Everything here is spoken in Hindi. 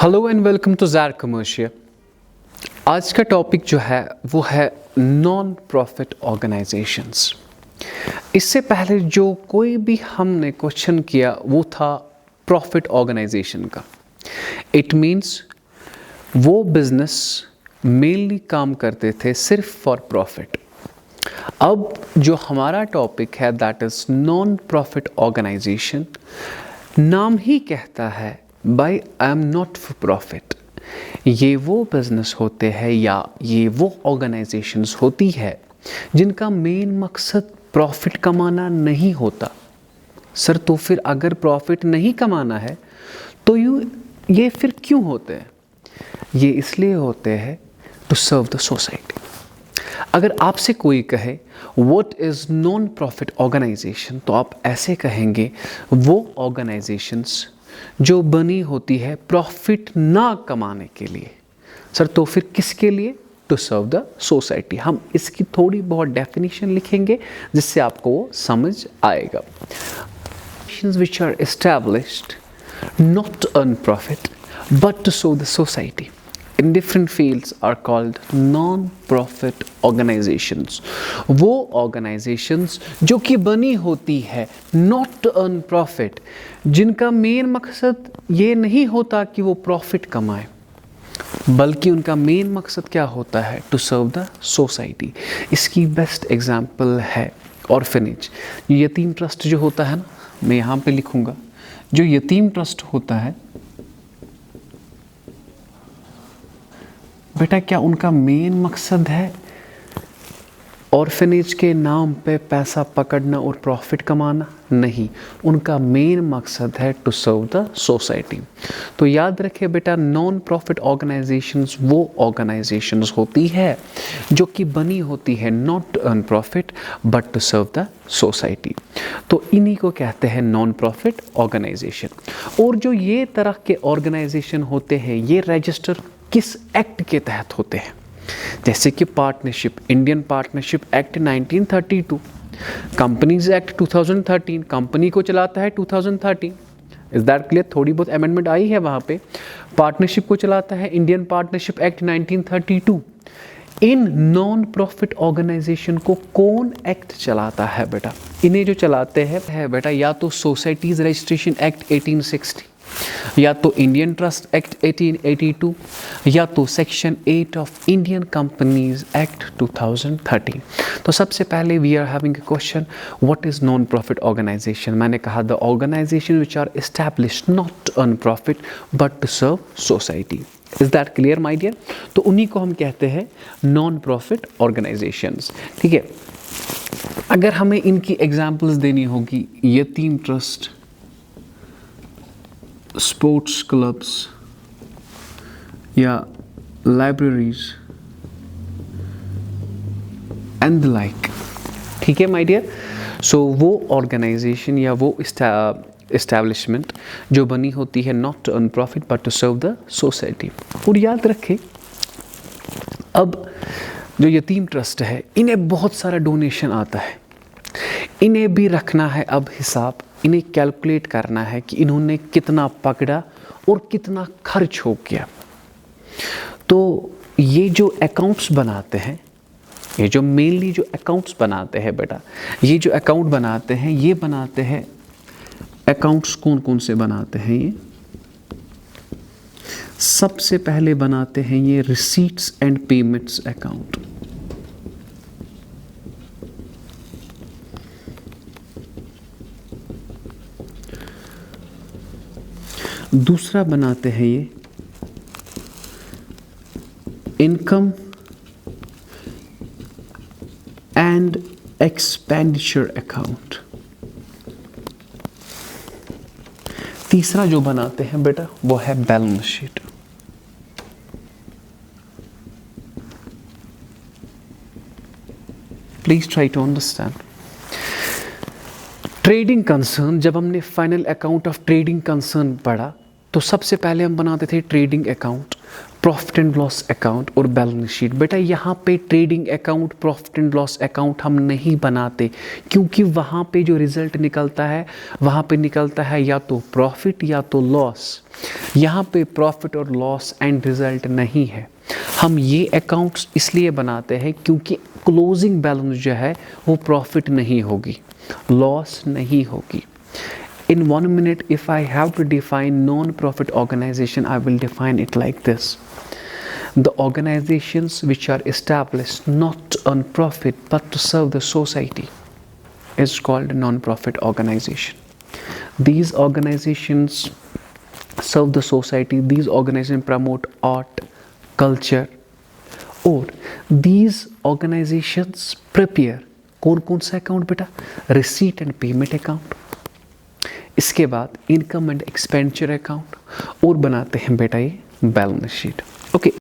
हेलो एंड वेलकम टू ज़ार कमर्शियल। आज का टॉपिक जो है वो है नॉन प्रॉफिट ऑर्गेनाइजेशंस। इससे पहले जो कोई भी हमने क्वेश्चन किया वो था प्रॉफिट ऑर्गेनाइजेशन का। इट मीन्स वो बिजनेस मेनली काम करते थे सिर्फ फॉर प्रॉफिट। अब जो हमारा टॉपिक है that is non profit organisation. नाम ही कहता है by I am not for profit. ये वो बिजनेस होते हैं या ये वो ऑर्गेनाइजेशंस होती है जिनका मेन मकसद प्रॉफिट कमाना नहीं होता। सर तो फिर अगर प्रॉफिट नहीं कमाना है तो ये फिर क्यों होते हैं? ये इसलिए होते हैं टू सर्व द सोसाइटी। अगर आपसे कोई कहे what is non profit organisation तो आप ऐसे कहेंगे वो ऑर्गेनाइजेशंस जो बनी होती है प्रॉफिट ना कमाने के लिए। सर तो फिर किसके लिए? To serve the society. हम इसकी थोड़ी बहुत डेफिनेशन लिखेंगे जिससे आपको वो समझ आएगा। Which are established not to earn profit but to serve the society in different fields are called non-profit organizations। वो organizations जो कि बनी होती है not to earn profit, जिनका मेन मकसद ये नहीं होता कि वो प्रॉफिट कमाए, बल्कि उनका मेन मकसद क्या होता है? To serve the society. इसकी बेस्ट एग्जाम्पल है ऑर्फनेज। यतीम ट्रस्ट जो होता है ना, मैं यहाँ पे लिखूँगा, जो यतीम ट्रस्ट होता है बेटा, क्या उनका मेन मकसद है ऑर्फनेज के नाम पे पैसा पकड़ना और प्रॉफिट कमाना? नहीं, उनका मेन मकसद है टू सर्व द सोसाइटी। तो याद रखिए बेटा, नॉन प्रॉफिट ऑर्गेनाइजेशंस वो ऑर्गेनाइजेशंस होती है जो कि बनी होती है not to earn profit but to serve the society. तो इन्हीं को कहते हैं नॉन प्रॉफिट ऑर्गेनाइजेशन। और जो ये तरह के ऑर्गेनाइजेशन होते हैं ये रजिस्टर किस एक्ट के तहत होते हैं? जैसे कि partnership, Indian partnership act 1932, companies act 2013, company को चलाता है 2013। Is that clear? थोड़ी बहुत अमेंडमेंट आई है वहाँ पे। पार्टनरशिप को चलाता है इंडियन पार्टनरशिप एक्ट 1932। इन नॉन प्रॉफिट ऑर्गेनाइजेशन को कौन एक्ट चलाता है बेटा? इन्हें जो चलाते हैं बेटा, या तो सोसाइटीज रजिस्ट्रेशन एक्ट 1860, या तो इंडियन ट्रस्ट एक्ट 1882, या तो section 8 of Indian companies act 2013। तो सबसे पहले we are having a question, what is non profit organisation? मैंने कहा the organisation which are established not to earn profit but to serve society. Is that clear my dear? तो उन्हीं को हम कहते हैं नॉन प्रॉफिट ऑर्गेनाइजेशंस। ठीक है, अगर हमें इनकी एग्जाम्पल्स देनी होगी, यतीम ट्रस्ट, स्पोर्ट्स क्लब्स या लाइब्रेरीज एंड द लाइक। ठीक है माय डियर? सो वो ऑर्गेनाइजेशन या वो एस्टैब्लिशमेंट जो बनी होती है not to earn profit but to serve the society. और याद रखें, अब जो यतीम ट्रस्ट है इन्हें बहुत सारा डोनेशन आता है, इन्हें भी रखना है अब हिसाब, इन्हें कैलकुलेट करना है कि इन्होंने कितना पकड़ा और कितना खर्च हो गया। तो ये जो अकाउंट्स बनाते हैं, ये जो मेनली जो अकाउंट्स बनाते हैं बेटा, ये जो अकाउंट बनाते हैं ये बनाते हैं अकाउंट्स कौन कौन से बनाते हैं? ये सबसे पहले बनाते हैं ये रिसीट्स एंड पेमेंट्स अकाउंट। दूसरा बनाते हैं ये इनकम एंड एक्सपेंडिचर अकाउंट। तीसरा जो बनाते हैं बेटा वो है balance sheet. Please try to understand. Trading concern, जब हमने final account of trading concern पढ़ा तो सबसे पहले हम बनाते थे trading account, profit and loss account और बैलेंस शीट। बेटा यहाँ पे trading account, profit and loss account हम नहीं बनाते, क्योंकि वहाँ पे जो रिजल्ट निकलता है वहाँ पे निकलता है या तो प्रॉफिट या तो लॉस। यहाँ पे प्रॉफिट और लॉस एंड रिजल्ट नहीं है। हम ये अकाउंट्स इसलिए बनाते हैं क्योंकि क्लोजिंग बैलेंस जो है वो प्रॉफिट नहीं होगी, लॉस नहीं होगी। In 1 minute, if I have to define non-profit organization, I will define it like this. The organizations which are established not on profit but to serve the society is called non-profit organization. These organizations serve the society, these organizations promote art, culture, और these organizations prepare कौन कौन सा अकाउंट बेटा? रिसीट एंड पेमेंट अकाउंट, इसके बाद इनकम एंड एक्सपेंडिचर अकाउंट, और बनाते हैं बेटा ये बैलेंस शीट। ओके।